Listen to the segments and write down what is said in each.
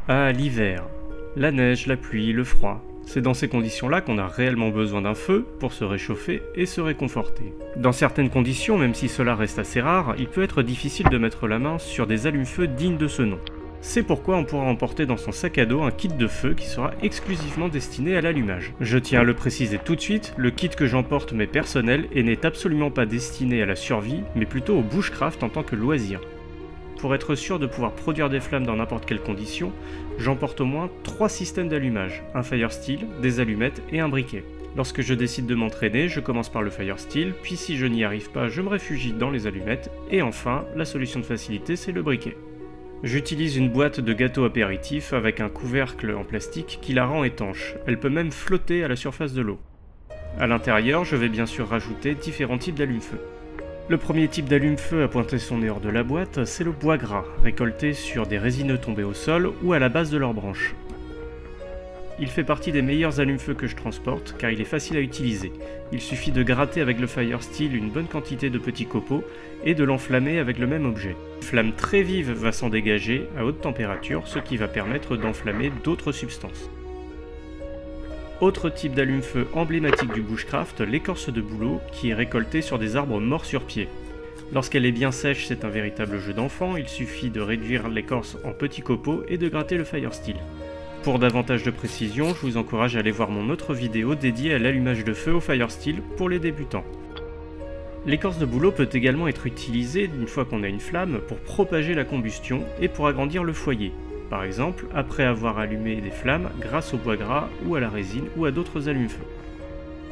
Ah, l'hiver. La neige, la pluie, le froid. C'est dans ces conditions-là qu'on a réellement besoin d'un feu pour se réchauffer et se réconforter. Dans certaines conditions, même si cela reste assez rare, il peut être difficile de mettre la main sur des allumes-feu dignes de ce nom. C'est pourquoi on pourra emporter dans son sac à dos un kit de feu qui sera exclusivement destiné à l'allumage. Je tiens à le préciser tout de suite, le kit que j'emporte m'est personnel et n'est absolument pas destiné à la survie, mais plutôt au bushcraft en tant que loisir. Pour être sûr de pouvoir produire des flammes dans n'importe quelle condition, j'emporte au moins 3 systèmes d'allumage, un fire steel, des allumettes et un briquet. Lorsque je décide de m'entraîner, je commence par le fire steel, puis si je n'y arrive pas, je me réfugie dans les allumettes, et enfin, la solution de facilité, c'est le briquet. J'utilise une boîte de gâteau apéritif avec un couvercle en plastique qui la rend étanche, elle peut même flotter à la surface de l'eau. À l'intérieur, je vais bien sûr rajouter différents types d'allume-feu. Le premier type d'allume-feu à pointer son nez hors de la boîte, c'est le bois gras, récolté sur des résineux tombés au sol ou à la base de leurs branches. Il fait partie des meilleurs allume-feu que je transporte car il est facile à utiliser. Il suffit de gratter avec le fire steel une bonne quantité de petits copeaux et de l'enflammer avec le même objet. Une flamme très vive va s'en dégager à haute température, ce qui va permettre d'enflammer d'autres substances. Autre type d'allume-feu emblématique du bushcraft, l'écorce de bouleau qui est récoltée sur des arbres morts sur pied. Lorsqu'elle est bien sèche, c'est un véritable jeu d'enfant, il suffit de réduire l'écorce en petits copeaux et de gratter le fire steel. Pour davantage de précision, je vous encourage à aller voir mon autre vidéo dédiée à l'allumage de feu au fire steel pour les débutants. L'écorce de bouleau peut également être utilisée, une fois qu'on a une flamme, pour propager la combustion et pour agrandir le foyer. Par exemple, après avoir allumé des flammes grâce au bois gras ou à la résine ou à d'autres allumes-feu.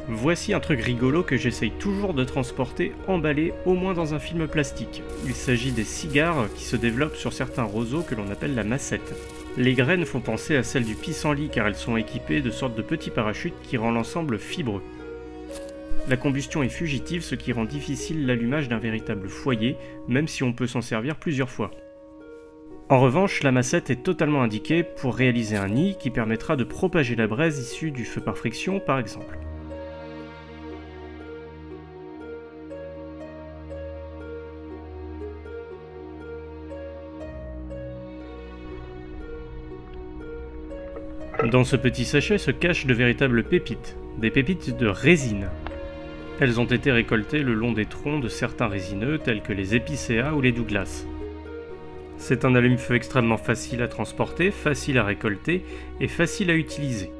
Voici un truc rigolo que j'essaye toujours de transporter emballé au moins dans un film plastique. Il s'agit des cigares qui se développent sur certains roseaux que l'on appelle la massette. Les graines font penser à celles du pissenlit car elles sont équipées de sortes de petits parachutes qui rendent l'ensemble fibreux. La combustion est fugitive, ce qui rend difficile l'allumage d'un véritable foyer, même si on peut s'en servir plusieurs fois. En revanche, la massette est totalement indiquée pour réaliser un nid qui permettra de propager la braise issue du feu par friction par exemple. Dans ce petit sachet se cachent de véritables pépites, des pépites de résine. Elles ont été récoltées le long des troncs de certains résineux tels que les épicéas ou les Douglas. C'est un allume-feu extrêmement facile à transporter, facile à récolter et facile à utiliser.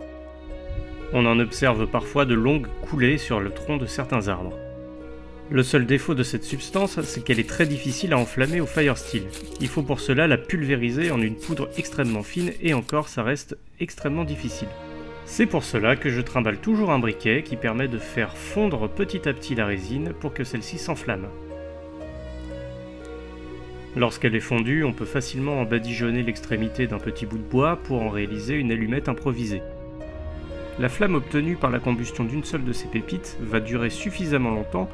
On en observe parfois de longues coulées sur le tronc de certains arbres. Le seul défaut de cette substance, c'est qu'elle est très difficile à enflammer au fire steel. Il faut pour cela la pulvériser en une poudre extrêmement fine et encore ça reste extrêmement difficile. C'est pour cela que je trimballe toujours un briquet qui permet de faire fondre petit à petit la résine pour que celle-ci s'enflamme. Lorsqu'elle est fondue, on peut facilement en badigeonner l'extrémité d'un petit bout de bois pour en réaliser une allumette improvisée. La flamme obtenue par la combustion d'une seule de ces pépites va durer suffisamment longtemps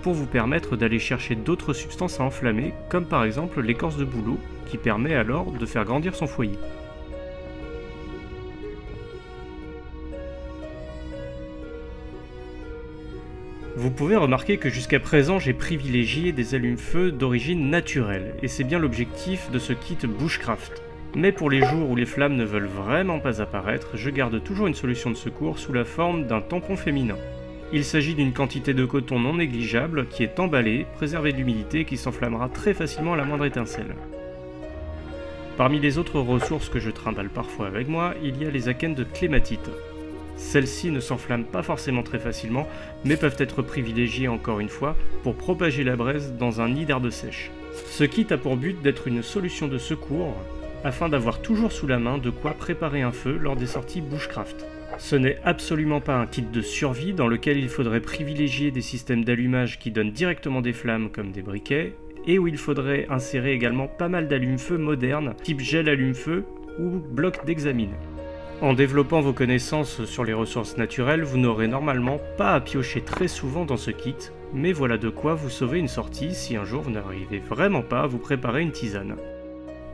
pour vous permettre d'aller chercher d'autres substances à enflammer, comme par exemple l'écorce de bouleau, qui permet alors de faire grandir son foyer. Vous pouvez remarquer que jusqu'à présent j'ai privilégié des allumes-feu d'origine naturelle, et c'est bien l'objectif de ce kit bushcraft. Mais pour les jours où les flammes ne veulent vraiment pas apparaître, je garde toujours une solution de secours sous la forme d'un tampon féminin. Il s'agit d'une quantité de coton non négligeable qui est emballée, préservée de l'humidité et qui s'enflammera très facilement à la moindre étincelle. Parmi les autres ressources que je trimballe parfois avec moi, il y a les akènes de clématite. Celles-ci ne s'enflamment pas forcément très facilement, mais peuvent être privilégiées encore une fois pour propager la braise dans un nid d'herbe sèche. Ce kit a pour but d'être une solution de secours, afin d'avoir toujours sous la main de quoi préparer un feu lors des sorties bushcraft. Ce n'est absolument pas un kit de survie dans lequel il faudrait privilégier des systèmes d'allumage qui donnent directement des flammes comme des briquets, et où il faudrait insérer également pas mal d'allume-feu modernes, type gel allume-feu ou bloc d'hexamine. En développant vos connaissances sur les ressources naturelles, vous n'aurez normalement pas à piocher très souvent dans ce kit, mais voilà de quoi vous sauver une sortie si un jour vous n'arrivez vraiment pas à vous préparer une tisane.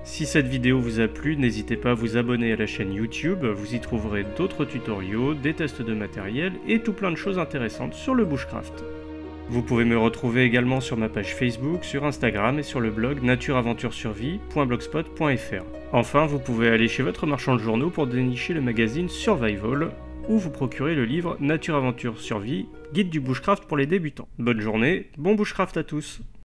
Si cette vidéo vous a plu, n'hésitez pas à vous abonner à la chaîne YouTube, vous y trouverez d'autres tutoriaux, des tests de matériel et tout plein de choses intéressantes sur le bushcraft. Vous pouvez me retrouver également sur ma page Facebook, sur Instagram et sur le blog natureaventuresurvie.blogspot.fr. Enfin, vous pouvez aller chez votre marchand de journaux pour dénicher le magazine Survival, ou vous procurer le livre Nature Aventure Survie, guide du bushcraft pour les débutants. Bonne journée, bon bushcraft à tous!